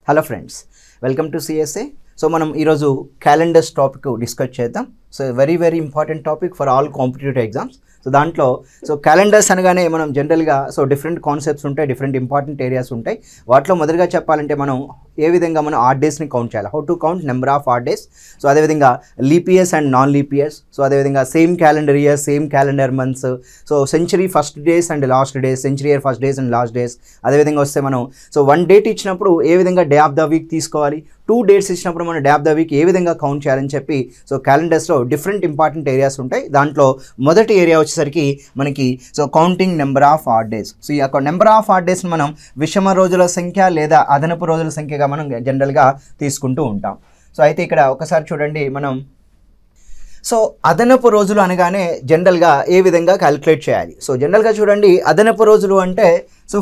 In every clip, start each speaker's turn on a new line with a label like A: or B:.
A: Hello friends, welcome to CSA. So మనం ఈరోజు calendars topic discuss చేద్దాం. So very important topic for all competitive exams. So దాంట్లో calendars అనగానే మనం జనరల్గా డిఫరెంట్ కాన్సెప్ట్స్ ఉంటాయి, డిఫరెంట్ ఇంపార్టెంట్ ఏరియాస్ ఉంటాయి. వాటిలో మొదటిగా చెప్పాలంటే మనం ఏ విధంగా మనం ఆడ్ డేస్ని కౌంట్ చేయాలి, how to count number of odd days. So అదేవిధంగా leap years and non leap years. So అదేవిధంగా same calendar years, same calendar months. So century first days and last days, century year first days and last days. అదేవిధంగా వస్తే మనం one date ఇచ్చినప్పుడు ఏ విధంగా day of the week తీసుకోవాలి, 2 dates ఇచ్చినప్పుడు మనం day of the week ఏ విధంగా count చేయాలని చెప్పి క్యాలెండర్స్లో డిఫరెంట్ ఇంపార్టెంట్ ఏరియాస్ ఉంటాయి. దాంట్లో మొదటి ఏరియా వచ్చేసరికి మనకి counting number of odd days. So ఈ యొక్క నెంబర్ ఆఫ్ ఆడ్ డేస్ని మనం విషమ రోజుల సంఖ్య లేదా అదనపు రోజుల సంఖ్యగా మనం జనరల్గా తీసుకుంటూ ఉంటాం. సో అయితే ఇక్కడ ఒకసారి చూడండి, మనం అదనపు రోజులు అనగానే జనరల్గా ఏ విధంగా క్యాలిక్యులేట్ చేయాలి. జనరల్గా చూడండి, అదనపు రోజులు అంటే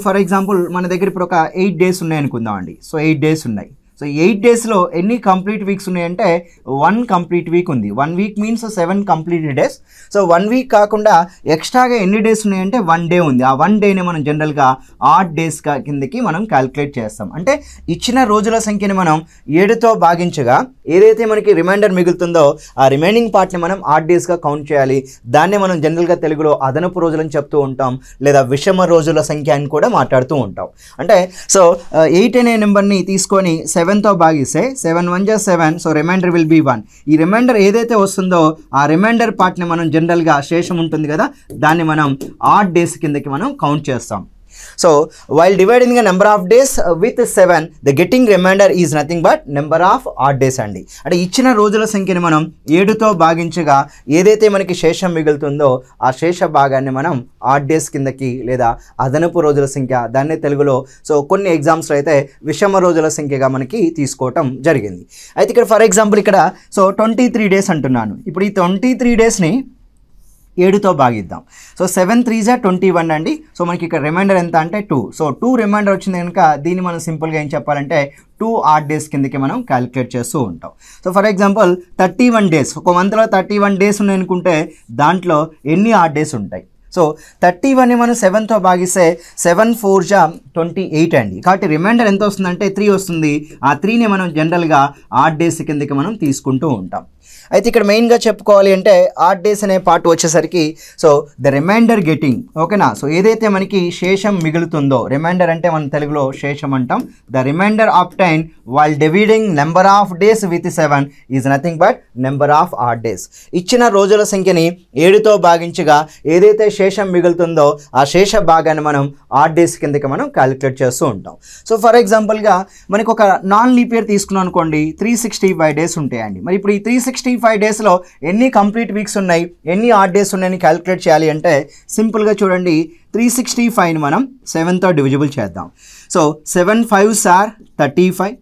A: ఫర్ ఎగ్జాంపుల్ మన దగ్గర ఇప్పుడు ఒక 8 డేస్ ఉన్నాయి అనుకుందాం అండి. 8 డేస్ ఉన్నాయి. 8 డేస్లో ఎన్ని కంప్లీట్ వీక్స్ ఉన్నాయంటే 1 కంప్లీట్ వీక్ ఉంది. 1 week means 7 complete days. 1 week కాకుండా ఎక్స్ట్రాగా ఎన్ని డేస్ ఉన్నాయంటే 1 డే ఉంది. ఆ 1 డేని మనం జనరల్గా ఆడ్ డేస్ కిందకి మనం క్యాలిక్యులేట్ చేస్తాం. అంటే ఇచ్చిన రోజుల సంఖ్యని మనం 7తో భాగించగా ఏదైతే మనకి రిమైండర్ మిగులుతుందో ఆ రిమైనింగ్ పార్ట్ని మనం ఆడ్ డేస్గా కౌంట్ చేయాలి. దాన్నే మనం జనరల్గా తెలుగులో అదనపు రోజులని చెప్తూ ఉంటాం, లేదా విషమ రోజుల సంఖ్య అని కూడా మాట్లాడుతూ ఉంటాం. అంటే 8 అనే నెంబర్ని తీసుకొని 7తో భాగిస్తే 7 1 జా 7. Reminder will be 1. ఈ రిమైండర్ ఏదైతే వస్తుందో ఆ రిమైండర్ పార్ట్ని మనం జనరల్గా శేషం ఉంటుంది కదా, దాన్ని మనం ఆడ్ డేస్ కిందకి మనం కౌంట్ చేస్తాం. While dividing the number of days with 7, the getting remainder is nothing but number of odd days అండి. అంటే ఇచ్చిన రోజుల సంఖ్యని మనం 7తో భాగించగా ఏదైతే మనకి శేషం మిగులుతుందో ఆ శేష భాగాన్ని మనం ఆడ్ డేస్ కిందకి లేదా అదనపు రోజుల సంఖ్య, దాన్నే తెలుగులో కొన్ని ఎగ్జామ్స్లో అయితే విషమ రోజుల సంఖ్యగా మనకి తీసుకోవటం జరిగింది. అయితే ఇక్కడ ఫర్ ఎగ్జాంపుల్ ఇక్కడ 23 డేస్ అంటున్నాను. ఇప్పుడు ఈ 23 డేస్ని 7తో భాగిద్దాం. 7 3 జా 21 అండి. మనకి ఇక్కడ రిమైండర్ ఎంత అంటే 2. 2 రిమైండర్ వచ్చింది కనుక దీన్ని మనం సింపుల్గా ఏం చెప్పాలంటే 2 ఆడ్ డేస్ కిందకి మనం క్యాలిక్యులేట్ చేస్తూ ఉంటాం. ఫర్ ఎగ్జాంపుల్ 31 డేస్, ఒక మంత్లో 31 డేస్ ఉన్నాయి అనుకుంటే దాంట్లో ఎన్ని ఆడ్ డేస్ ఉంటాయి? 31ని మనం 7తో భాగిస్తే 7 4 జా 28 అండి. కాబట్టి రిమైండర్ ఎంత వస్తుందంటే 3 వస్తుంది. ఆ 3ని మనం జనరల్గా ఆడ్ డేస్ కిందకి మనం తీసుకుంటూ ఉంటాం. అయితే ఇక్కడ మెయిన్గా చెప్పుకోవాలి అంటే ఆడ్ డేస్ అనే పార్ట్ వచ్చేసరికి ద రిమైండర్ గెటింగ్, ఓకేనా. ఏదైతే మనకి శేషం మిగులుతుందో, రిమైండర్ అంటే మనం తెలుగులో శేషం అంటాం. The remainder obtain while dividing number of days with 7 is nothing but number of odd days. ఇచ్చిన రోజుల సంఖ్యని 7తో భాగించగా ఏదైతే శేషం మిగులుతుందో ఆ శేష భాగాన్ని మనం ఆడ్ డేస్ కిందకి మనం క్యాలిక్యులేట్ చేస్తూ ఉంటాం. ఫర్ ఎగ్జాంపుల్గా మనకు ఒక నాన్ లీప్ ఇయర్ తీసుకున్నాం అనుకోండి, 365 డేస్ ఉంటాయండి. మరి ఇప్పుడు ఈ 365 డేస్లో ఎన్ని కంప్లీట్ వీక్స్ ఉన్నాయి, ఎన్ని ఆడ్ డేస్ ఉన్నాయని క్యాలిక్యులేట్ చేయాలి అంటే సింపుల్గా చూడండి, 365ని మనం 7తో డివిజిబుల్ చేద్దాం. 7 5s are 35,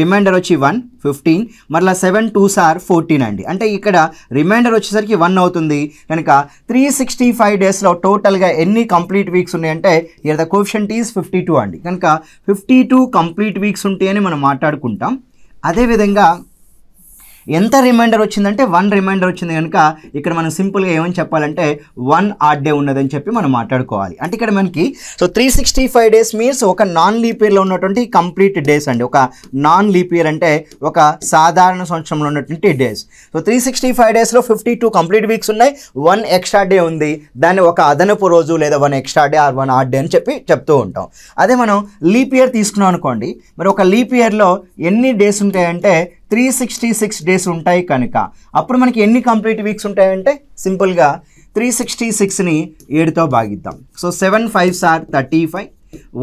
A: రిమైండర్ వచ్చి 1 15, మరలా 7 2s are 14 అండి. అంటే ఇక్కడ రిమైండర్ వచ్చేసరికి 1 అవుతుంది. కనుక 365 డేస్లో టోటల్గా ఎన్ని కంప్లీట్ వీక్స్ ఉన్నాయంటే ఇక్కడ ద కోఎఫిషియంట్ ఈజ్ 52 అండి. కనుక 52 కంప్లీట్ వీక్స్ ఉంటాయని మనం మాట్లాడుకుంటాం. అదేవిధంగా ఎంత రిమైండర్ వచ్చిందంటే 1 రిమైండర్ వచ్చింది కనుక ఇక్కడ మనం సింపుల్గా ఏమని చెప్పాలంటే 1 ఆడ్ డే ఉన్నదని చెప్పి మనం మాట్లాడుకోవాలి. అంటే ఇక్కడ మనకి 365 డేస్ మీన్స్ ఒక నాన్ లీప్ ఇయర్లో ఉన్నటువంటి కంప్లీట్ డేస్ అండి. ఒక నాన్ లీప్ ఇయర్ అంటే ఒక సాధారణ సంవత్సరంలో ఉన్నటువంటి డేస్. 365 డేస్లో 52 కంప్లీట్ వీక్స్ ఉన్నాయి, 1 ఎక్స్ట్రా డే ఉంది. దాన్ని ఒక అదనపు రోజు లేదా 1 extra day or 1 add day అని చెప్పి చెప్తూ ఉంటాం. అదే మనం లీప్ ఇయర్ తీసుకున్నాం అనుకోండి, మరి ఒక లీప్ ఇయర్లో ఎన్ని డేస్ ఉంటాయంటే 366 డేస్ ఉంటాయి. కనుక అప్పుడు మనకి ఎన్ని కంప్లీట్ వీక్స్ ఉంటాయంటే సింపుల్గా 366ని 7తో భాగిద్దాం. 7 5s are 35,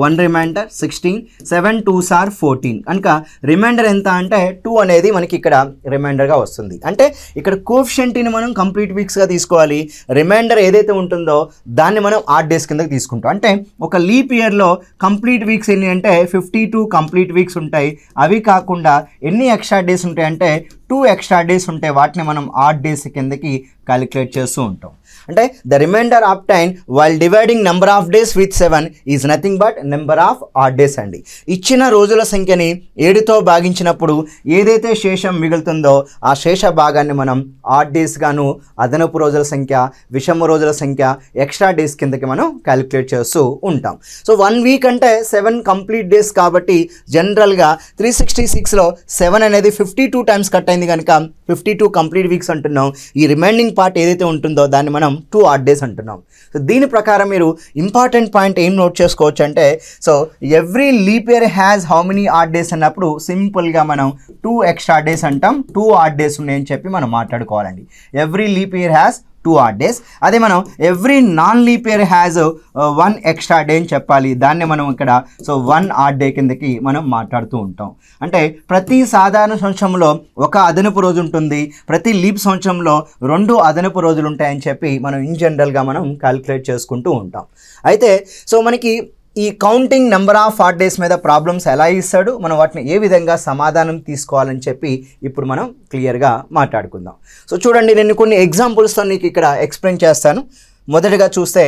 A: 1 reminder 16, 7 2s are 14. కనుక రిమైండర్ ఎంత అంటే 2 అనేది మనకి ఇక్కడ రిమైండర్గా వస్తుంది. అంటే ఇక్కడ కోఎఫిషియంట్ని మనం కంప్లీట్ వీక్స్గా తీసుకోవాలి. రిమైండర్ ఏదైతే ఉంటుందో దాన్ని మనం ఆడ్ డేస్ కిందకి తీసుకుంటాం. అంటే ఒక లీప్ ఇయర్లో కంప్లీట్ వీక్స్ ఎన్ని అంటే 52 కంప్లీట్ వీక్స్ ఉంటాయి. అవి కాకుండా ఎన్ని ఎక్స్ట్రా డేస్ ఉంటాయంటే 2 ఎక్స్ట్రా డేస్ ఉంటే వాటిని మనం ఆడ్ డేస్ కిందకి క్యాలిక్యులేట్ చేస్తూ ఉంటాం. అంటే the remainder obtain while dividing number of days with 7 is nothing but number of odd days అండి. ఇచ్చిన రోజుల సంఖ్యని 7తో భాగించినప్పుడు ఏదైతే శేషం మిగులుతుందో ఆ శేష భాగాన్ని మనం ఆడ్ డేస్ గాను, అదనపు రోజుల సంఖ్య, విషమ రోజుల సంఖ్య, ఎక్స్ట్రా డేస్ కిందకి మనం క్యాలిక్యులేట్ చేస్తూ ఉంటాం. సో 1 వీక్ అంటే 7 కంప్లీట్ డేస్ కాబట్టి జనరల్గా 366లో 7 అనేది 52 టైమ్స్ కట్ అయింది కనుక 52 కంప్లీట్ వీక్స్ అంటున్నాం. ఈ రిమైనింగ్ పార్ట్ ఏదైతే ఉంటుందో దాన్ని మనం 2 ఆడ్ డేస్ అంటున్నాం. సో దీని ప్రకారం మీరు ఇంపార్టెంట్ పాయింట్ ఏం నోట్ చేసుకోవచ్చు అంటే, so every leap year has how many odd days అన్నప్పుడు సింపుల్గా మనం 2 ఎక్స్ట్రా డేస్ అంటాం. 2 ఆడ్ డేస్ ఉన్నాయని చెప్పి మనం మాట్లాడుకోవాలండి. Every leap year has 2 odd days. అదే మనం every non leap year has 1 extra day అని చెప్పాలి. దాన్ని మనం ఇక్కడ 1 ఆడ్ డే కిందకి మనం మాట్లాడుతూ ఉంటాం. అంటే ప్రతి సాధారణ సంవత్సరంలో 1 అదనపు రోజు ఉంటుంది, ప్రతి లీప్ సంవత్సరంలో 2 అదనపు రోజులు ఉంటాయని చెప్పి మనం ఇన్ జనరల్గా మనం క్యాలిక్యులేట్ చేసుకుంటూ ఉంటాం. అయితే మనకి ఈ counting number of odd days మీద ప్రాబ్లమ్స్ ఎలా ఇస్తాడు, మనం వాటిని ఏ విధంగా సమాధానం తీసుకోవాలని చెప్పి ఇప్పుడు మనం క్లియర్గా మాట్లాడుకుందాం. సో చూడండి, నేను కొన్ని ఎగ్జాంపుల్స్తో నీకు ఇక్కడ ఎక్స్ప్లెయిన్ చేస్తాను. మొదటగా చూస్తే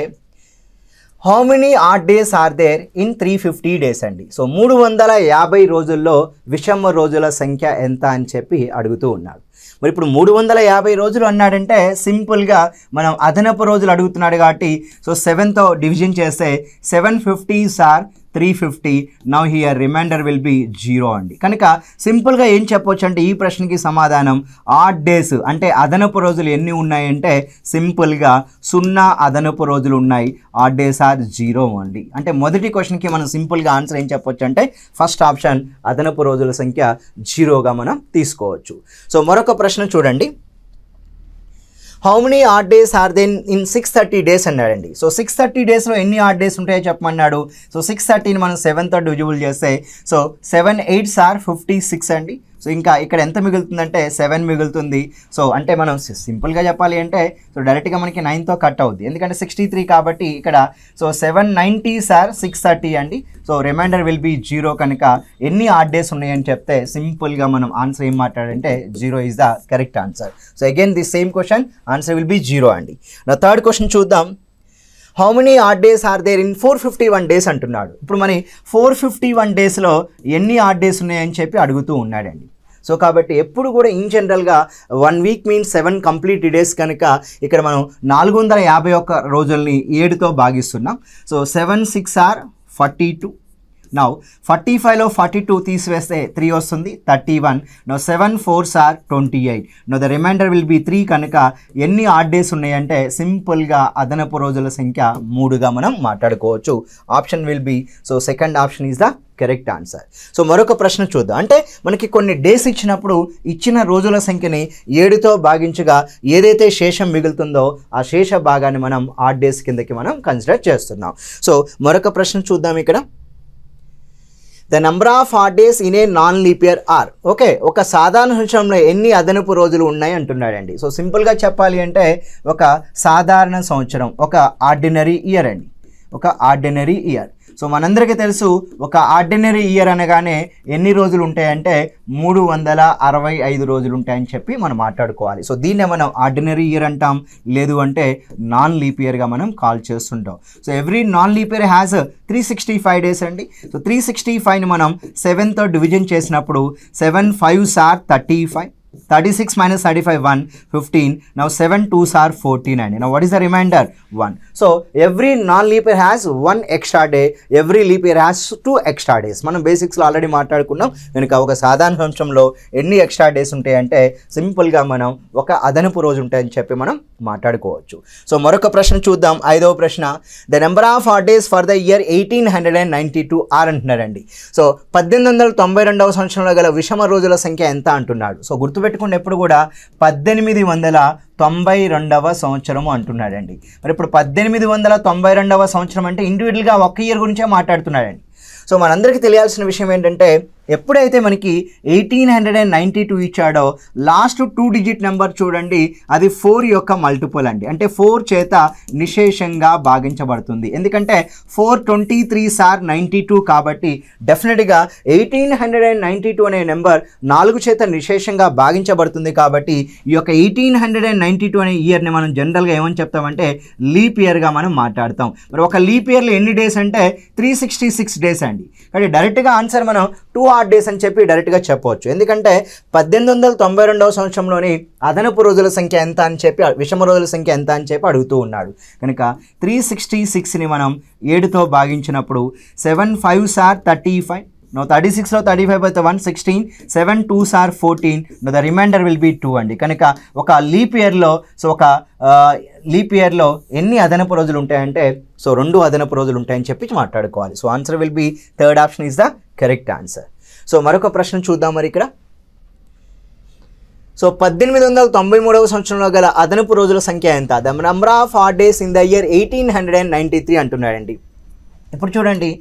A: how many odd days are there in 350 days అండి. సో 350 రోజుల్లో విషమ రోజుల సంఖ్య ఎంత అని చెప్పి అడుగుతూ ఉన్నాడు. మరి ఇప్పుడు 350 రోజులు అన్నాడంటే సింపుల్గా మనం అదనపు రోజులు అడుగుతున్నాడు కాబట్టి 7తో డివిజన్ చేస్తే 750 సార్ 350. Now here reminder will be 0 అండి. కనుక సింపుల్గా ఏం చెప్పొచ్చు అంటే ఈ ప్రశ్నకి సమాధానం ఆడ్ డేస్ అంటే అదనపు రోజులు ఎన్ని ఉన్నాయంటే సింపుల్గా 0 అదనపు రోజులు ఉన్నాయి. ఆడ్ డేస్ ఆర్ 0 అండి. అంటే మొదటి క్వశ్చన్కి మనం సింపుల్గా ఆన్సర్ ఏం చెప్పొచ్చు అంటే ఫస్ట్ ఆప్షన్ అదనపు రోజుల సంఖ్య 0గా మనం తీసుకోవచ్చు. సో మరొక ప్రశ్న చూడండి, how many odd days are then in 630 days అన్నాడండి. సో 630 డేస్లో ఎన్ని ఆడ్ డేస్ ఉంటాయో చెప్పమన్నాడు. సో 630ని మనం 7తో డివిజిబుల్ చేస్తే 7 8s ఆర్ 56 అండి. సో ఇంకా ఇక్కడ ఎంత మిగులుతుందంటే 7 మిగులుతుంది. సో అంటే మనం సింపుల్గా చెప్పాలి అంటే డైరెక్ట్గా మనకి 9తో కట్ అవుద్ది, ఎందుకంటే 63 కాబట్టి ఇక్కడ 790s ఆర్ 630 అండి. సో రిమైండర్ విల్ బి 0 కనుక ఎన్ని ఆడ్ డేస్ ఉన్నాయని చెప్తే సింపుల్గా మనం ఆన్సర్ ఏం మాట్లాడంటే 0 is the correct answer. So again the same question, answer will be 0 అండి. నా థర్డ్ క్వశ్చన్ చూద్దాం, how many odd days are there in 451 days అంటున్నాడు. ఇప్పుడు మరి 451 డేస్లో ఎన్ని ఆడ్ డేస్ ఉన్నాయని చెప్పి అడుగుతూ ఉన్నాడండి. సో కాబట్టి ఎప్పుడు కూడా ఇన్ జనరల్గా 1 వీక్ మీన్స్ 7 కంప్లీట్ డేస్ కనుక ఇక్కడ మనం 451 రోజుల్ని 7తో భాగిస్తున్నాం. So 7 6 are 42. నౌ 45లో 42 తీసివేస్తే 3 వస్తుంది, 31. Now 7 4s are 28. Now the remainder will be 3 కనుక ఎన్ని ఆడ్ డేస్ ఉన్నాయంటే సింపుల్గా అదనపు రోజుల సంఖ్య 3గా మనం మాట్లాడుకోవచ్చు. Option will be second option is the correct answer. So మరొక ప్రశ్న చూద్దాం. అంటే మనకి కొన్ని డేస్ ఇచ్చినప్పుడు ఇచ్చిన రోజుల సంఖ్యని 7తో భాగించగా ఏదైతే శేషం మిగులుతుందో ఆ శేష భాగాన్ని మనం ఆడ్ డేస్ కిందకి మనం కన్సిడర్ చేస్తున్నాం. సో మరొక ప్రశ్న చూద్దాం. ఇక్కడ the number of odd days in a non leap year are. Okay, ఒక సాధారణ సంవత్సరంలో ఎన్ని అదనపు రోజులు ఉన్నాయి అంటున్నాడండి. సో సింపుల్గా చెప్పాలి అంటే ఒక సాధారణ సంవత్సరం ఒక ఆర్డినరీ ఇయర్ అండి, ఒక ఆర్డినరీ ఇయర్. సో మనందరికీ తెలుసు ఒక ఆర్డినరీ ఇయర్ అనగానే ఎన్ని రోజులు ఉంటాయంటే 365 రోజులు ఉంటాయని చెప్పి మనం మాట్లాడుకోవాలి. సో దీన్నే మనం ఆర్డినరీ ఇయర్ అంటాం, లేదు అంటే నాన్ లీప్ ఇయర్గా మనం కాల్ చేస్తుంటాం. So every non leap year has 365 days అండి. సో 365ని మనం 7తో డివిజన్ చేసినప్పుడు 7 5s are 35. 36 minus 35 1 15. Now 7 2s are 14 and now what is the remainder 1. So every non leap year has 1 extra day, every leap year has 2 extra days. మనం basics లో already మాట్లాడుకున్నాం. కనుక ఒక సాధారణ సంవత్సరంలో ఎన్ని ఎక్స్ట్రా డేస్ ఉంటాయంటే సింపుల్ గా మనం ఒక అదనపు రోజు ఉంటాయని చెప్పి మనం మాట్లాడుకోవచ్చు. సో మరొక ప్రశ్న చూద్దాం. 5వ ప్రశ్న, the number of odd days for the year 1892 are అంటున్నారండి. సో 1892వ సంవత్సరంలో గల విషమ రోజుల సంఖ్య ఎంత అంటున్నాడు. సో గుర్తుపెట్టుకోండి, ఎప్పుడు కూడా 1892వ సంవత్సరము అంటున్నాడండి. మరి ఇప్పుడు 1892వ సంవత్సరం అంటే ఇండివిజువల్గా ఒక ఇయర్ గురించే మాట్లాడుతున్నాడండి. సో మనందరికీ తెలియాల్సిన విషయం ఏంటంటే ఎప్పుడైతే మనకి 1892 ఇచ్చాడో లాస్ట్ 2 డిజిట్ నెంబర్ చూడండి, అది 4 యొక్క మల్టిపుల్ అండి. అంటే 4 చేత నిశేషంగా భాగించబడుతుంది. ఎందుకంటే 423 సార్ 92 కాబట్టి డెఫినెట్గా 1892 అనే నెంబర్ 4 చేత నిశేషంగా భాగించబడుతుంది. కాబట్టి ఈ యొక్క 1892 అనే ఇయర్ని మనం జనరల్గా ఏమని చెప్తామంటే లీప్ ఇయర్గా మనం మాట్లాడతాం. మరి ఒక లీప్ ఇయర్లో ఎన్ని డేస్ అంటే 366 డేస్ అండి. కాబట్టి డైరెక్ట్గా ఆన్సర్ మనం 2 ఆడ్ డేస్ అని చెప్పి డైరెక్ట్గా చెప్పవచ్చు. ఎందుకంటే 1892వ సంవత్సరంలోని అదనపు రోజుల సంఖ్య ఎంత అని చెప్పి, విషమ రోజుల సంఖ్య ఎంత అని చెప్పి అడుగుతూ ఉన్నాడు. కనుక 366ని మనం 7తో భాగించినప్పుడు 7 5 సార్ 35. Now 36లో 35 అయితే 116, 7 2 sir 14. Now the remainder will be 2 అండి. కనుక ఒక లీప్ ఇయర్లో లీప్ ఇయర్లో ఎన్ని అదనపు రోజులు ఉంటాయంటే 2 అదనపు రోజులు ఉంటాయని చెప్పి మాట్లాడుకోవాలి. So answer will be third option is the correct answer. So మరొక ప్రశ్న చూద్దాం మరి ఇక్కడ. సో 1893వ సంవత్సరంలో గల అదనపు రోజుల సంఖ్య ఎంత? The number of odd days in the year 1893 అంటున్నాడండి. ఇప్పుడు చూడండి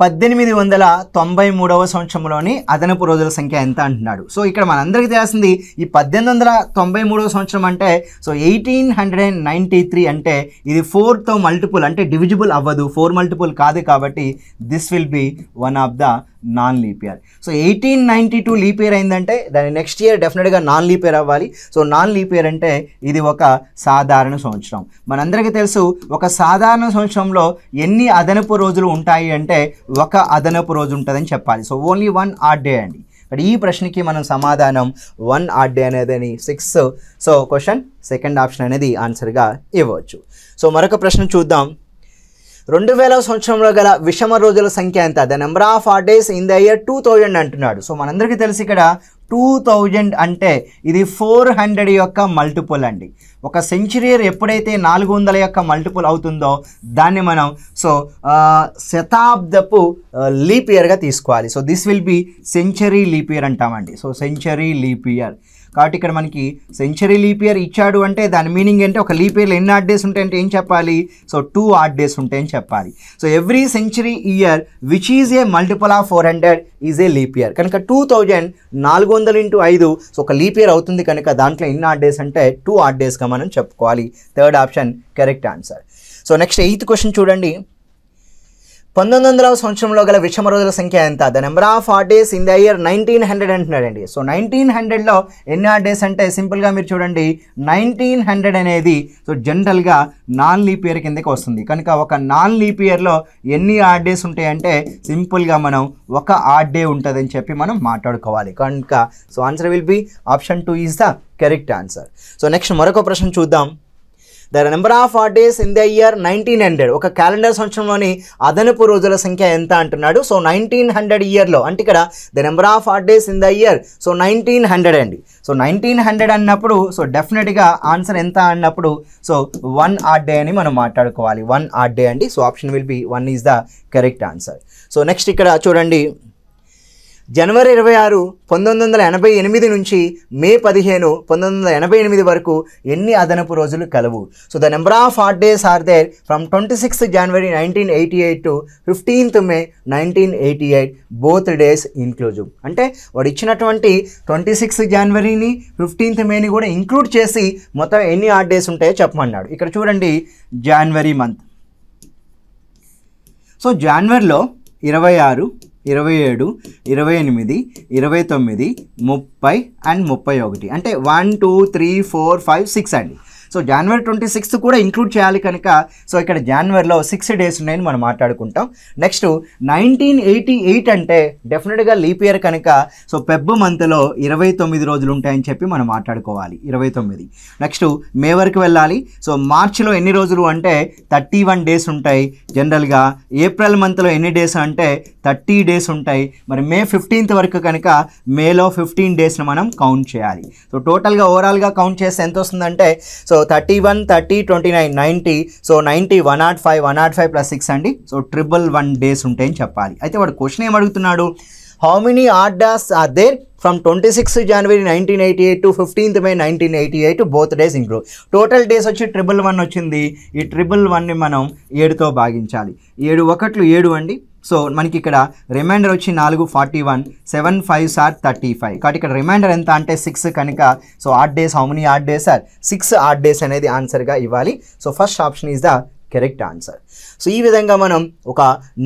A: 1893వ సంవత్సరంలోని అదనపు రోజుల సంఖ్య ఎంత అంటున్నాడు. సో ఇక్కడ మనందరికీ తెలిసింది ఈ 1893వ సంవత్సరం అంటే 1893 అంటే ఇది 4తో మల్టిపుల్ అంటే డివిజిబుల్ అవ్వదు, 4 మల్టిపుల్ కాదు. కాబట్టి this will B one of the non leap year. So 1892 leap year అయిందంటే దాని నెక్స్ట్ ఇయర్ డెఫినెట్గా నాన్ లీప్ ఇయర్ అవ్వాలి. సో నాన్ లీప్ ఇయర్ అంటే ఇది ఒక సాధారణ సంవత్సరం. మనందరికీ తెలుసు ఒక సాధారణ సంవత్సరంలో ఎన్ని అదనపు రోజులు ఉంటాయి అంటే ఒక అదనపు రోజు ఉంటుందని చెప్పాలి. సో ఓన్లీ 1 ఆడ్ డే అండి. బట్ ఈ ప్రశ్నకి మనం సమాధానం 1 ఆడ్ డే అనేది 6. సో క్వశ్చన్ సెకండ్ ఆప్షన్ అనేది ఆన్సర్గా ఇవ్వచ్చు. సో మరొక ప్రశ్న చూద్దాం. 2000వ సంవత్సరంలో గల విషమ రోజుల సంఖ్య ఎంత? The number of odd days in the year 2000 అంటున్నాడు. సో మనందరికీ తెలిసి ఇక్కడ 2000 అంటే ఇది 400 యొక్క మల్టిపుల్ అండి. ఒక సెంచురీ ఇయర్ ఎప్పుడైతే 400 యొక్క మల్టిపుల్ అవుతుందో దాన్ని మనం శతాబ్దపు లీప్ ఇయర్గా తీసుకోవాలి. So this will be century leap year అంటామండి. So century leap year. కాబట్టి ఇక్కడ మనకి సెంచరీ లీప్ ఇయర్ ఇచ్చాడు అంటే దాని మీనింగ్ ఏంటి, ఒక లీప్ ఇయర్లో ఎన్ని ఆడ్ డేస్ ఉంటాయంటే ఏం చెప్పాలి? సో 2 ఆడ్ డేస్ ఉంటాయని చెప్పాలి. So every century year which is a multiple of 400 is a leap year. కనుక 2000 400 × 5 సో ఒక లీప్ ఇయర్ అవుతుంది. కనుక దాంట్లో ఎన్ని ఆడ్ డేస్ అంటే 2 ఆడ్ డేస్గా మనం చెప్పుకోవాలి. Third option correct answer. So next 8th question చూడండి. 1900వ సంవత్సరంలో గల విషమ రోజుల సంఖ్య ఎంత? The number of odd days in the year 1900 అంటున్నాడండి. సో 1900లో ఎన్ని ఆడ్ డేస్ అంటే సింపుల్గా మీరు చూడండి 1900 అనేది సో జనరల్గా నాన్ లీప్ ఇయర్ కిందకి వస్తుంది. కనుక ఒక నాన్ లీప్ ఇయర్లో ఎన్ని ఆడ్ డేస్ ఉంటాయంటే సింపుల్గా మనం ఒక ఆడ్ డే ఉంటుందని చెప్పి మనం మాట్లాడుకోవాలి. కనుక so answer will B option 2 is the correct answer. So next మరొక ప్రశ్న చూద్దాం. The number of odd days in the year 1900 ఒక క్యాలెండర్ సంవత్సరంలోని అదనపు రోజుల సంఖ్య ఎంత అంటున్నాడు. సో 1900 ఇయర్లో అంటే ఇక్కడ the number of odd days in the year so 1900 అండి. సో 1900 అన్నప్పుడు సో డెఫినెట్గా ఆన్సర్ ఎంత అన్నప్పుడు సో 1 ఆడ్ డే అని మనం మాట్లాడుకోవాలి. 1 ఆడ్ డే అండి. So option will be 1 is the correct answer. So next ఇక్కడ చూడండి. జనవరి 26 1988 నుంచి మే 15 1988 వరకు ఎన్ని అదనపు రోజులు కలవు? So the number of odd days are there from 26th January 1988 to 15th May 1988 both days inclusive. అంటే వాడు ఇచ్చినటువంటి 26th Januaryని 15th Mayని కూడా ఇంక్లూడ్ చేసి మొత్తం ఎన్ని ఆడ్ డేస్ ఉంటాయో చెప్పమన్నాడు. ఇక్కడ చూడండి జనవరి మంత్. సో జనవరిలో 26 27 28 29 30 అండ్ 31 అంటే 1 2 3 4 5 6 అండి. సో జనవరి 26th కూడా ఇంక్లూడ్ చేయాలి కనుక సో ఇక్కడ జనవరిలో 6 డేస్ ఉన్నాయని మనం మాట్లాడుకుంటాం. నెక్స్ట్ 1988 అంటే డెఫినెట్గా లీప్ ఇయర్ కనుక సో ఫెబ్ మంత్లో 29 రోజులు ఉంటాయని చెప్పి మనం మాట్లాడుకోవాలి. 29. నెక్స్ట్ మే వరకు వెళ్ళాలి. సో మార్చిలో ఎన్ని రోజులు అంటే 31 డేస్ ఉంటాయి జనరల్గా. ఏప్రిల్ మంత్లో ఎన్ని డేస్ అంటే 30 డేస్ ఉంటాయి. మరి మే 15th వరకు కనుక మేలో 15 డేస్ని మనం కౌంట్ చేయాలి. సో టోటల్గా ఓవరాల్గా కౌంట్ చేస్తే ఎంత వస్తుందంటే సో 31 30 29 90. సో 90 105 105 + 6 అండి. సో 111 డేస్ ఉంటాయని చెప్పాలి. అయితే వాడు క్వశ్చన్ ఏం అడుగుతున్నాడు, how many odd days are there from 26th January 1988 to 15th May 1988 both days include. Total days వచ్చి 111 వచ్చింది. ఈ 111ని మనం 7తో భాగించాలి. 7 1 7 అండి. సో మనకి ఇక్కడ రిమైండర్ వచ్చి 4 41, 7 5s are 35. కాబట్టి ఇక్కడ రిమైండర్ ఎంత అంటే 6 కనుక so odd days, how many odd days are 6 odd days అనేది ఆన్సర్గా ఇవ్వాలి. So first option is the correct answer. So ఈ విధంగా మనం ఒక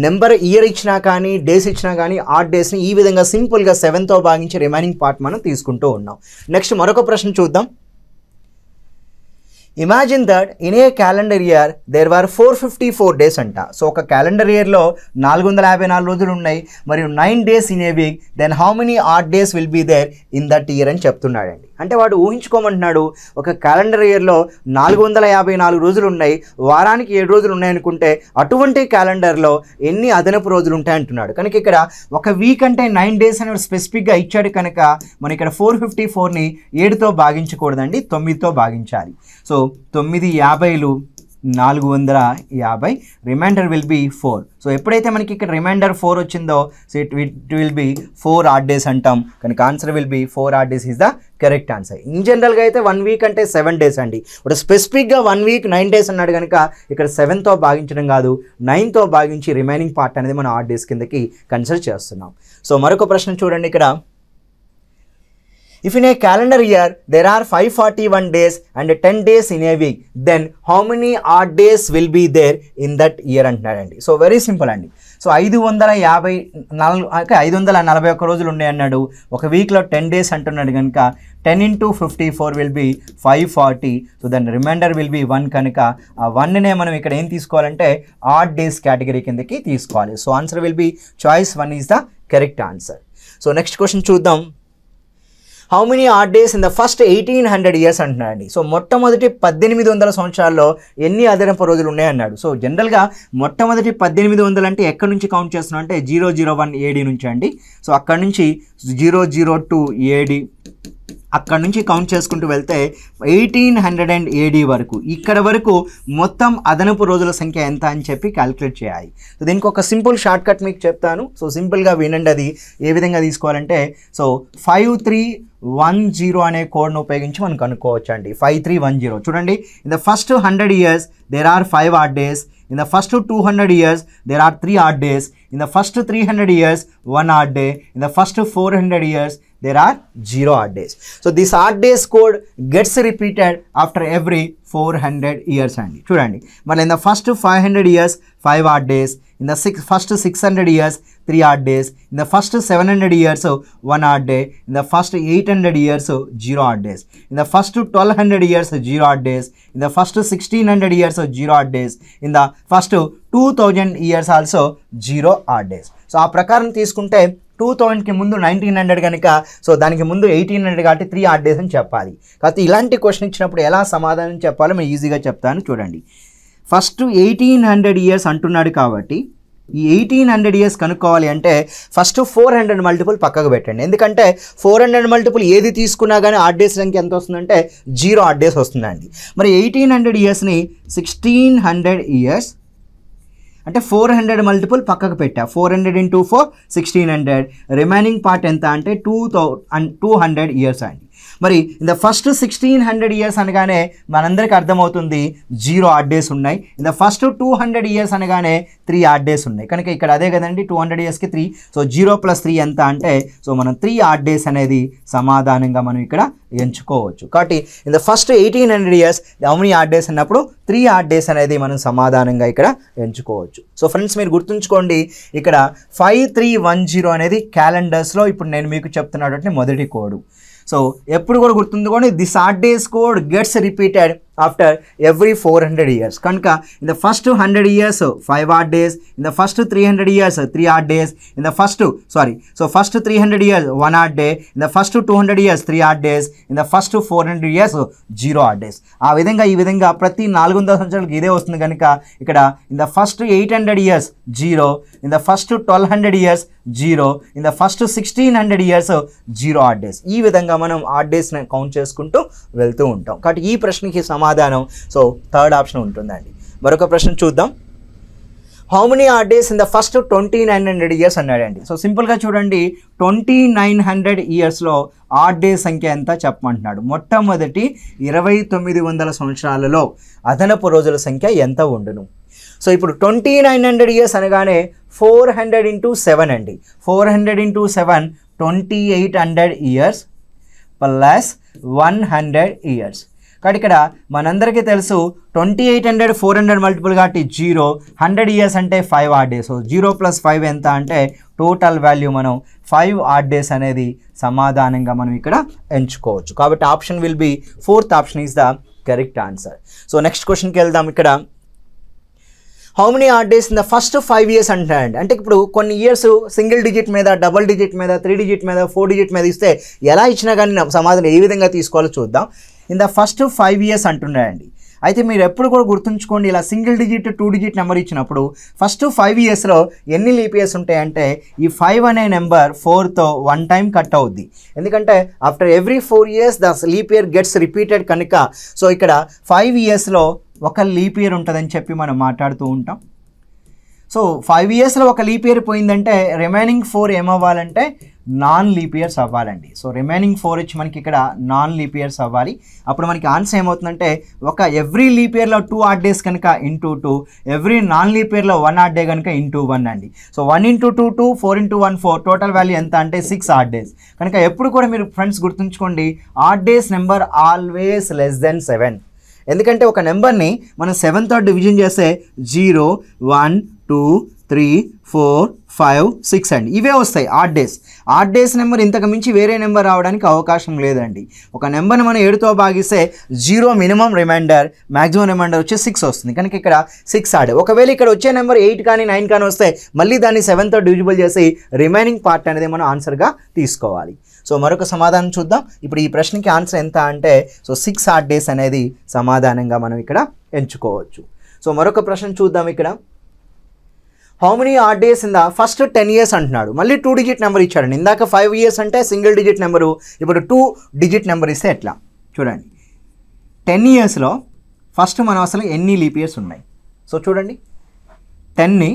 A: నెంబర్ ఇయర్ ఇచ్చినా కానీ డేస్ ఇచ్చినా కానీ ఆడ్ డేస్ని ఈ విధంగా సింపుల్గా 7తో భాగించి రిమైనింగ్ పార్ట్ మనం తీసుకుంటూ ఉన్నాం. నెక్స్ట్ మరొక ప్రశ్న చూద్దాం. Imagine that in a calendar year there were 454 days అంట. సో ఒక క్యాలెండర్ ఇయర్లో 454 రోజులు ఉన్నాయి మరియు 9 days in a week, then how many odd days will be there in that year అని చెప్తున్నాడండి. అంటే వాడు ఊహించుకోమంటున్నాడు, ఒక క్యాలెండర్ ఇయర్లో 454 రోజులు ఉన్నాయి, వారానికి 7 రోజులు ఉన్నాయనుకుంటే అటువంటి క్యాలెండర్లో ఎన్ని అదనపు రోజులు ఉంటాయి అంటున్నాడు. కనుక ఇక్కడ ఒక వీక్ అంటే 9 days అని స్పెసిఫిక్గా ఇచ్చాడు కనుక మనం ఇక్కడ 454ని 7తో భాగించకూడదండి, 9తో భాగించాలి. సో 9 50లు 450, రిమైండర్ విల్ బి 4. సో ఎప్పుడైతే మనకి ఇక్కడ రిమైండర్ 4 వచ్చిందో so it will be 4 odd days అంటాం. కనుక answer will be 4 odd days is the correct answer. In జనరల్గా అయితే 1 వీక్ అంటే 7 days అండి. ఇప్పుడు స్పెసిఫిక్గా 1 వీక్ 9 days అన్నాడు కనుక ఇక్కడ 7తో భాగించడం కాదు, 9తో భాగించి రిమైనింగ్ పార్ట్ అనేది మనం ఆడ్ డేస్ కిందకి కన్సిడర్ చేస్తున్నాం. సో మరొక ప్రశ్న చూడండి ఇక్కడ. If in a calendar year there are 541 days and 10 days in a week, then how many odd days will be there in that year అంటున్నాడండి. సో వెరీ సింపుల్ అండి. So 541 రోజులు ఉన్నాయి అన్నాడు, ఒక వీక్లో 10 days అంటున్నాడు కనుక 10 into 54 will be 540. సో దాని రిమైండర్ విల్ బి 1 కనుక ఆ 1నే మనం ఇక్కడ ఏం తీసుకోవాలంటే ఆడ్ డేస్ కేటగిరీ కిందకి తీసుకోవాలి. So answer will be choice 1 is the correct answer. So next question చూద్దాం. How many odd days in the first 1800 years అంటున్నాడండి. సో మొట్టమొదటి 1800 సంవత్సరాల్లో ఎన్ని అదనపు రోజులు ఉన్నాయన్నాడు. సో జనరల్గా మొట్టమొదటి 1800 అంటే ఎక్కడి నుంచి కౌంట్ చేస్తున్నాం అంటే 001 AD నుంచి అండి. సో అక్కడ నుంచి 002 AD అక్కడ నుంచి కౌంట్ చేసుకుంటూ వెళ్తే 1800 AD వరకు, ఇక్కడ వరకు మొత్తం అదనపు రోజుల సంఖ్య ఎంత అని చెప్పి క్యాలిక్యులేట్ చేయాలి. సో దీనికి ఒక సింపుల్ షార్ట్ కట్ మీకు చెప్తాను. సో సింపుల్గా వినండి, అది ఏ విధంగా తీసుకోవాలంటే సో 5310 అనే కోడ్ను ఉపయోగించి మనం కనుక్కోవచ్చు అండి. 5310 చూడండి. In the first 100 years there are 5 odd days. In the first 200 years there are 3 odd days. In the first 300 years 1 odd day. In the first 400 years there are 0 odd days. So this odd days code gets repeated after every 400 years అండి. చూడండి, మళ్ళీ in the first 500 years 5 odd days. In the first 600 years 3 odd days. In the first 700 years 1 odd day. In the first 800 years 0 odd days. In the first 1200 years 0 odd days. In the first 1600 years 0 odd days. In the first 2000 years also 0 odd days. So ఆ ప్రకారం తీసుకుంటే 2000కి ముందు 1900 కనుక so దానికి ముందు 1800 కాబట్టి 3 odd days అని చెప్పాలి. కాబట్టి ఇలాంటి క్వశ్చన్ ఇచ్చినప్పుడు ఎలా సమాధానం చెప్పాలో నేను ఈజీగా చెప్తాను. చూడండి, ఫస్ట్ 1800 years అంటున్నాడు కాబట్టి ఈ 1800 years కనుక్కోవాలి అంటే ఫస్ట్ 400 మల్టిపుల్ పక్కకు పెట్టండి. ఎందుకంటే 400 మల్టిపుల్ ఏది తీసుకున్నా కానీ ఆడ్ డేస్ సంఖ్య ఎంత వస్తుందంటే 0 odd days వస్తుందండి. మరి 1800 yearsని 1600 years అంటే 400 మల్టిపుల్ పక్కకు పెట్టా, 400 into 4 1600, రిమైనింగ్ పార్ట్ ఎంత అంటే 200 years అండి. మరి ఇన్ ద ఫస్ట్ 1600 years అనగానే మనందరికీ అర్థమవుతుంది 0 odd days ఉన్నాయి. ఇన్ ద ఫస్ట్ 200 years అనగానే 3 odd days ఉన్నాయి. కనుక ఇక్కడ అదే కదండి, 200 yearsకి 3, సో 0 + 3 ఎంత అంటే సో మనం 3 odd days అనేది సమాధానంగా మనం ఇక్కడ ఎంచుకోవచ్చు. కాబట్టి in the first 1800 years how many odd days అన్నప్పుడు 3 odd days అనేది మనం సమాధానంగా ఇక్కడ ఎంచుకోవచ్చు. సో ఫ్రెండ్స్ మీరు గుర్తుంచుకోండి, ఇక్కడ 5310 అనేది క్యాలెండర్స్లో ఇప్పుడు నేను మీకు చెప్తున్నటువంటి మొదటి కోడ్. సో ఎప్పుడు కూడా గుర్తుంచుకోండి, this odd days code gets repeated after every 400 years. కనుక in the first 100 years 5 odd days. In the first 300 years 3 odd days. In the first first 300 years 1 odd day. In the first 200 years 3 odd days. In the first 400 years 0 odd days. ఆ విధంగా ఈ విధంగా ప్రతి 400 సంవత్సరాలకు ఇదే వస్తుంది కనుక ఇక్కడ in the first 800 years 0. In the first 1200 years 0. In the first 1600 years 0 odd days. ఈ విధంగా మనం ఆడ్ డేస్ని కౌంట్ చేసుకుంటూ వెళ్తూ ఉంటాం. కాబట్టి ఈ ప్రశ్నకి సమాధానం సో థర్డ్ ఆప్షన్ ఉంటుందండి. మరొక ప్రశ్న చూద్దాం. How many odd days in the first 2900 years అన్నాడండి. సో సింపుల్గా చూడండి, 2900 yearsలో ఆడ్ డే సంఖ్య ఎంత చెప్పమంటున్నాడు. మొట్టమొదటి 2900 సంవత్సరాలలో అదనపు రోజుల సంఖ్య ఎంత ఉండును. సో ఇప్పుడు 2900 ఇయర్స్ అనగానే 400 ఇంటూ 7 అండి. 400 ఇంటూ 7 2800 ఇయర్స్ ప్లస్ 100 ఇయర్స్. కాబట్టి ఇక్కడ మనందరికీ తెలుసు 2800 400 మల్టిపుల్ కాబట్టి 0, 100 ఇయర్స్ అంటే 5 odd days. సో 0 + 5 ఎంత అంటే టోటల్ వాల్యూ మనం 5 odd days అనేది సమాధానంగా మనం ఇక్కడ ఎంచుకోవచ్చు. కాబట్టి option will be 4th option is the correct answer. So next క్వశ్చన్కి వెళ్దాం. ఇక్కడ how many odd days in the first 5 years అంటారండి. అంటే ఇప్పుడు కొన్ని ఇయర్స్ సింగిల్ డిజిట్ మీద, డబుల్ డిజిట్ మీద, 3 డిజిట్ మీద, 4 డిజిట్ మీద ఇస్తే ఎలా ఇచ్చినా కానీ సమాధానం ఏ విధంగా తీసుకోవాలో చూద్దాం. In the first 5 years అంటున్నాయండి. అయితే మీరు ఎప్పుడు కూడా గుర్తుంచుకోండి, ఇలా సింగిల్ డిజిట్ 2 డిజిట్ నెంబర్ ఇచ్చినప్పుడు ఫస్ట్ 5 yearsలో ఎన్ని లీప్ ఇయర్స్ ఉంటాయంటే ఈ 5 అనే నెంబర్ 4తో 1 టైం కట్ అవుద్ది. ఎందుకంటే after every 4 years the leap year gets repeated కనుక. సో ఇక్కడ 5 yearsలో ఒక లీప్ ఇయర్ ఉంటుందని చెప్పి మనం మాట్లాడుతూ ఉంటాం. సో 5 yearsలో ఒక లీప్ ఇయర్ పోయిందంటే రిమైనింగ్ 4 ఏమవ్వాలంటే నాన్ లీప్ ఇయర్స్ అవ్వాలండి. సో రిమైనింగ్ 4 వచ్చి మనకి ఇక్కడ నాన్ లీప్ ఇయర్స్ అవ్వాలి. అప్పుడు మనకి ఆన్సర్ ఏమవుతుందంటే ఒక ఎవ్రీ లీప్ ఇయర్లో 2 odd days కనుక ఇంటూ 2, ఎవ్రీ నాన్ లీప్ ఇయర్లో 1 odd day కనుక ఇంటూ 1 అండి. సో 1 × 2 2, 4 × 1 4, టోటల్ వాల్యూ ఎంత అంటే 6 odd days. కనుక ఎప్పుడు కూడా మీరు ఫ్రెండ్స్ గుర్తుంచుకోండి, odd days number always less than 7. ఎందుకంటే ఒక నెంబర్ని మనం 7తో డివిజన్ చేస్తే 0 1 2 3 4 5 6 అండి, ఇవే వస్తాయి odd days. odd days number ఇంతకు మించి వేరే నెంబర్ రావడానికి అవకాశం లేదండి. ఒక నెంబర్ని మనం 7తో భాగిస్తే 0 మినిమం రిమైండర్, మ్యాక్సిమం రిమైండర్ వచ్చి 6 వస్తుంది. కనుక ఇక్కడ 6 odd. ఒకవేళ ఇక్కడ వచ్చే నెంబర్ 8 కానీ 9 కానీ వస్తే మళ్ళీ దాన్ని 7తో డివిజిబుల్ చేసి రిమైనింగ్ పార్ట్ అనేది మనం ఆన్సర్గా తీసుకోవాలి. సో మరొక సమాధానం చూద్దాం. ఇప్పుడు ఈ ప్రశ్నకి ఆన్సర్ ఎంత అంటే సో 6 odd days అనేది సమాధానంగా మనం ఇక్కడ ఎంచుకోవచ్చు. సో మరొక ప్రశ్న చూద్దాం. ఇక్కడ how many odd days in the first 10 years అంటున్నాడు. మళ్ళీ 2 డిజిట్ నెంబర్ ఇచ్చాడండి. ఇందాక 5 years అంటే సింగిల్ డిజిట్ నెంబరు, ఇప్పుడు 2 డిజిట్ నెంబర్ ఇస్తే ఎట్లా చూడండి. 10 yearsలో ఫస్ట్ మనం అసలు ఎన్ని లీప్ ఇయర్స్ ఉన్నాయి. సో చూడండి, 10ని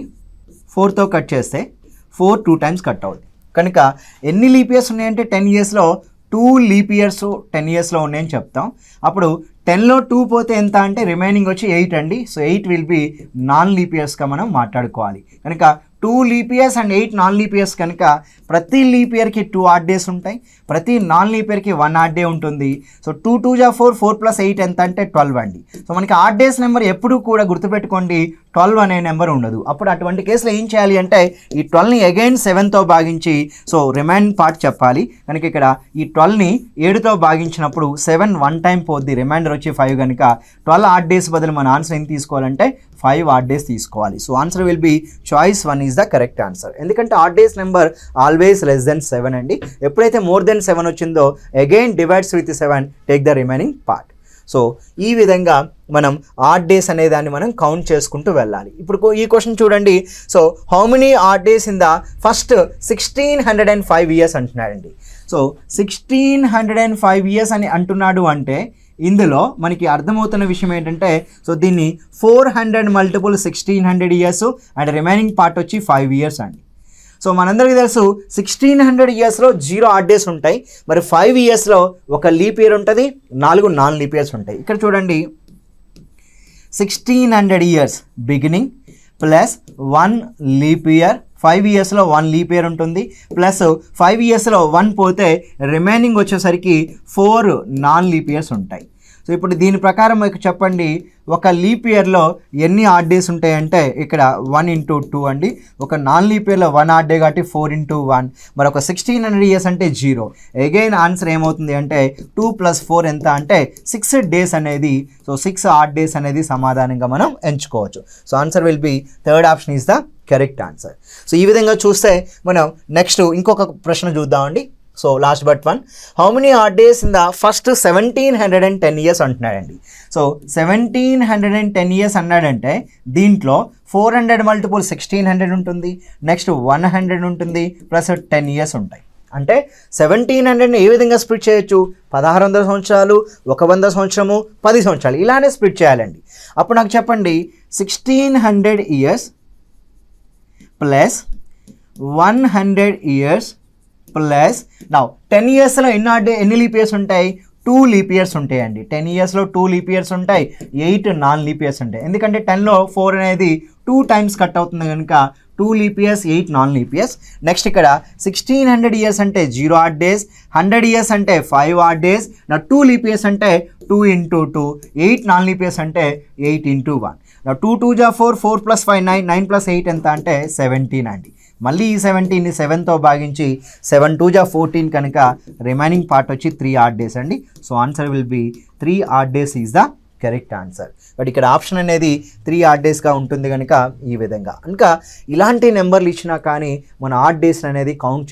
A: 4తో కట్ చేస్తే 4 2 times కట్ అవుతుంది. కనుక ఎన్ని లీప్ ఇయర్స్ ఉన్నాయంటే 10 yearsలో 2 లీప్ ఇయర్స్ 10 yearsలో ఉన్నాయని చెప్తాం. అప్పుడు 10లో 2 పోతే ఎంత అంటే రిమైనింగ్ వచ్చి 8 అండి. So 8 will be non leap ఇయర్స్గా మనం మాట్లాడుకోవాలి. కనుక 2 leap years and 8 non leap years కనుక ప్రతి లీప్ ఇయర్కి 2 odd days ఉంటాయి, ప్రతి నాన్ లీప్ ఇయర్కి 1 odd day ఉంటుంది. సో 2 2 = 4, 4 + 8 ఎంత అంటే 12 అండి. సో మనకి odd days నెంబర్ ఎప్పుడు కూడా గుర్తుపెట్టుకోండి 12 అనే నెంబర్ ఉండదు. అప్పుడు అటువంటి కేసులో ఏం చేయాలి అంటే ఈ 12ని అగైన్ 7తో భాగించి సో రిమైనింగ్ పార్ట్ చెప్పాలి. కనుక ఇక్కడ ఈ 12ని 7తో భాగించినప్పుడు 7 1 టైం పోద్ది, రిమైండర్ వచ్చి 5 కనుక 12 odd days బదులు మన ఆన్సర్ ఏం తీసుకోవాలంటే 5 odd days తీసుకోవాలి. So answer will be choice 1 is the correct answer. ఎందుకంటే odd days number always less than 7 అండి. ఎప్పుడైతే మోర్ దెన్ 7 వచ్చిందో again divides with 7, take the remaining part. So ఈ విధంగా మనం odd days అనే దాన్ని మనం కౌంట్ చేసుకుంటూ వెళ్ళాలి. ఇప్పుడు ఈ క్వశ్చన్ చూడండి. So how many odd days in the first 1605 years అంటున్నాడండి. సో 1605 years అని అంటున్నాడు అంటే ఇందులో మనకి అర్థమవుతున్న విషయం ఏంటంటే సో దీన్ని 400 × 1600 years అండ్ రిమైనింగ్ పార్ట్ వచ్చి 5 years అండి. సో మనందరికీ తెలుసు 1600 yearsలో 0 odd days ఉంటాయి, మరి 5 yearsలో ఒక లీప్ ఇయర్ ఉంటుంది, 4 నాన్ లీప్ ఇయర్స్ ఉంటాయి. ఇక్కడ చూడండి 1600 years beginning plus 1 leap year, 5 yearsలో 1 leap year ఉంటుంది, ప్లస్ 5 yearsలో 1 పోతే రిమైనింగ్ వచ్చేసరికి 4 నాన్ లీప్ ఇయర్స్ ఉంటాయి. సో ఇప్పుడు దీని ప్రకారం మీకు చెప్పండి ఒక లీప్ ఇయర్లో ఎన్ని odd days ఉంటాయంటే ఇక్కడ 1 × 2 అండి. ఒక నాన్ లీప్ ఇయర్లో 1 odd day కాబట్టి 4 × 1, మరి ఒక 1600 years అంటే 0. అగైన్ ఆన్సర్ ఏమవుతుంది అంటే 2 + 4 ఎంత అంటే 6 days అనేది. సో 6 odd days అనేది సమాధానంగా మనం ఎంచుకోవచ్చు. So answer will be third option is the correct answer. So ఈ విధంగా చూస్తే మనం నెక్స్ట్ ఇంకొక ప్రశ్న చూద్దామండి. So last but one, how many odd days in the first 1710 years అంటున్నాడండి. సో 1710 years అన్నాడంటే దీంట్లో 400 × 1600 ఉంటుంది, నెక్స్ట్ 100 ఉంటుంది, ప్లస్ 10 years ఉంటాయి. అంటే 1700ని ఏ విధంగా స్ప్లిట్ చేయొచ్చు, 1600 సంవత్సరాలు, 100 సంవత్సరము, 10 సంవత్సరాలు ఇలానే స్ప్లిట్ చేయాలండి. అప్పుడు నాకు చెప్పండి 1600 years plus 100 years plus now 10 yearsలో ఎన్ని లీప్ ఇయర్స్ ఉంటాయి, 2 లీప్ ఇయర్స్ ఉంటాయండి. 10 ఇయర్స్లో 2 లీప్ ఇయర్స్ ఉంటాయి, 8 నాన్ లీప్ ఇయర్స్ ఉంటాయి. ఎందుకంటే 10లో 4 అనేది 2 టైమ్స్ కట్ అవుతుంది కనుక 2 leap years, 8 non leap years. Next ఇక్కడ 1600 ఇయర్స్ అంటే 0 ఆడ్ డేస్, 100 ఇయర్స్ అంటే 5 ఆడ్ డేస్, 2 లీప్ ఇయర్స్ అంటే 2 into 2, 8 నాన్ లీప్ ఇయర్స్ అంటే 8 into 1. 2 2 జా 4, 4 + 5 9, 9 + 8 ఎంత అంటే 17 అండి. మళ్ళీ ఈ 17ని 7తో భాగించి 7 2 జా 14 కనుక రిమైనింగ్ పార్ట్ వచ్చి 3 ఆడ్ డేస్ అండి. So answer will be 3 add days is the correct answer. But ఇక్కడ ఆప్షన్ అనేది 3 ఆడ్ డేస్గా ఉంటుంది కనుక ఈ విధంగా ఇంకా ఇలాంటి నెంబర్లు ఇచ్చినా కానీ మన ఆడ్ డేస్ అనేది కౌంట్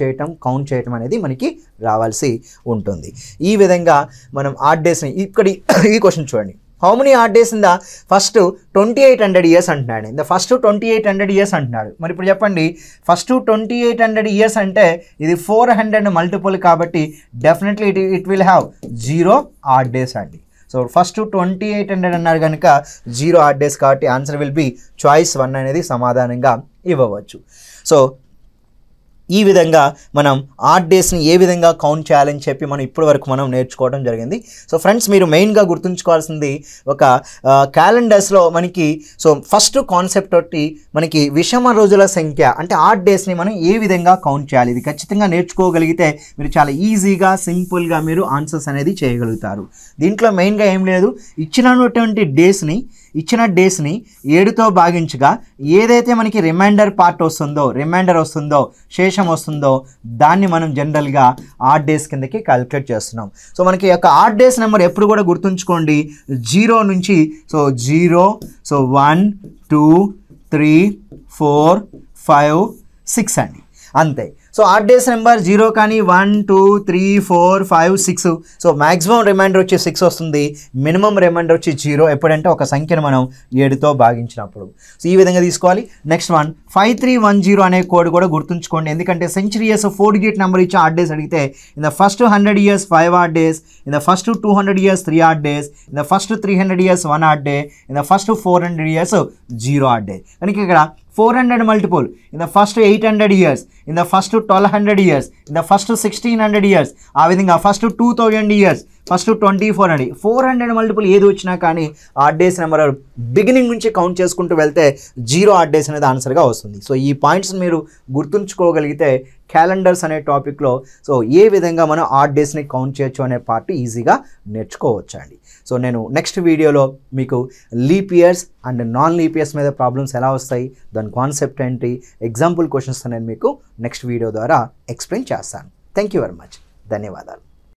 A: చేయటం అనేది మనకి రావాల్సి ఉంటుంది. ఈ విధంగా మనం ఆడ్ డేస్ని ఇక్కడ ఈ క్వశ్చన్ చూడండి. How many odd days in the first 2800 years అంటున్నాడు. ఇన్ ద ఫస్ట్ 2800 ఇయర్స్ అంటున్నాడు. మరి ఇప్పుడు చెప్పండి, ఫస్ట్ 2800 ఇయర్స్ అంటే ఇది 400 మల్టిపుల్ కాబట్టి definitely it will have 0 add days అండి. సో ఫస్ట్ 2800 అన్నారు కనుక 0 ఆడ్ డేస్ కాబట్టి ఆన్సర్ విల్ బి చాయిస్ 1 అనేది సమాధానంగా ఇవ్వవచ్చు. సో ఈ విధంగా మనం ఆడ్ డేస్ని ఏ విధంగా కౌంట్ చేయాలని చెప్పి మనం ఇప్పటి వరకు మనం నేర్చుకోవడం జరిగింది. సో ఫ్రెండ్స్, మీరు మెయిన్గా గుర్తుంచుకోవాల్సింది ఒక క్యాలెండర్స్లో మనకి ఫస్ట్ కాన్సెప్ట్ తోటి మనకి విషమ రోజుల సంఖ్య అంటే ఆడ్ డేస్ని మనం ఏ విధంగా కౌంట్ చేయాలి, ఇది ఖచ్చితంగా నేర్చుకోగలిగితే మీరు చాలా ఈజీగా సింపుల్గా మీరు ఆన్సర్స్ అనేది చేయగలుగుతారు. దీంట్లో మెయిన్గా ఏం లేదు, ఇచ్చిన డేస్ని 7తో భాగించగా ఏదైతే మనకి రిమైండర్ వస్తుందో శేషం వస్తుందో దాన్ని మనం జనరల్గా ఆడ్ డేస్ కిందకి క్యాలిక్యులేట్ చేస్తున్నాం. సో మనకి యొక్క ఆడ్ డేస్ నెంబర్ ఎప్పుడు కూడా గుర్తుంచుకోండి 0 నుంచి 0 1 2 3 4 5 6 అండి, అంతే. సో ఆడ్ డేస్ నెంబర్ 0 కానీ 1 2 3 4 5 6. సో మ్యాక్సిమం రిమైండర్ వచ్చి 6 వస్తుంది, మినిమం రిమైండర్ వచ్చి 0 ఎప్పుడంటే ఒక సంఖ్యను మనం 7తో భాగించినప్పుడు. సో ఈ విధంగా తీసుకోవాలి. నెక్స్ట్ 5310 అనే కోడ్ కూడా గుర్తుంచుకోండి, ఎందుకంటే సెంచరీ ఇయర్స్ 4 డిజిట్ నెంబర్ ఇచ్చి ఆడ్ డేస్ అడిగితే in the first 100 years 5 add days, in the first 200 years 3 add days, in the first 300 years 1 add day, in the first 400 years 0 add day. కనుక ఇక్కడ 400 multiple in the first 800 years, in the first 1200 years, in the first 1600 years, ఆ విధంగా first 2000 years, first 2400. 400 multiple ఏది వచ్చినా కానీ odd days number beginning నుంచి count చేసుకుంటూ వెళ్తే 0 ఆడ్ డేస్ అనేది ఆన్సర్గా వస్తుంది. సో ఈ పాయింట్స్ మీరు గుర్తుంచుకోగలిగితే క్యాలెండర్స్ అనే టాపిక్లో ఏ విధంగా మనం ఆడ్ డేస్ని కౌంట్ చేయొచ్చు అనే పార్ట్ ఈజీగా నేర్చుకోవచ్చు అండి. సో నేను నెక్స్ట్ వీడియోలో మీకు leap years and non leap years మీద ప్రాబ్లమ్స్ ఎలా వస్తాయి, దాని కాన్సెప్ట్ ఏంటి, ఎగ్జాంపుల్ క్వశ్చన్స్ నేను మీకు నెక్స్ట్ వీడియో ద్వారా ఎక్స్ప్లెయిన్ చేస్తాను. Thank you very much. ధన్యవాదాలు.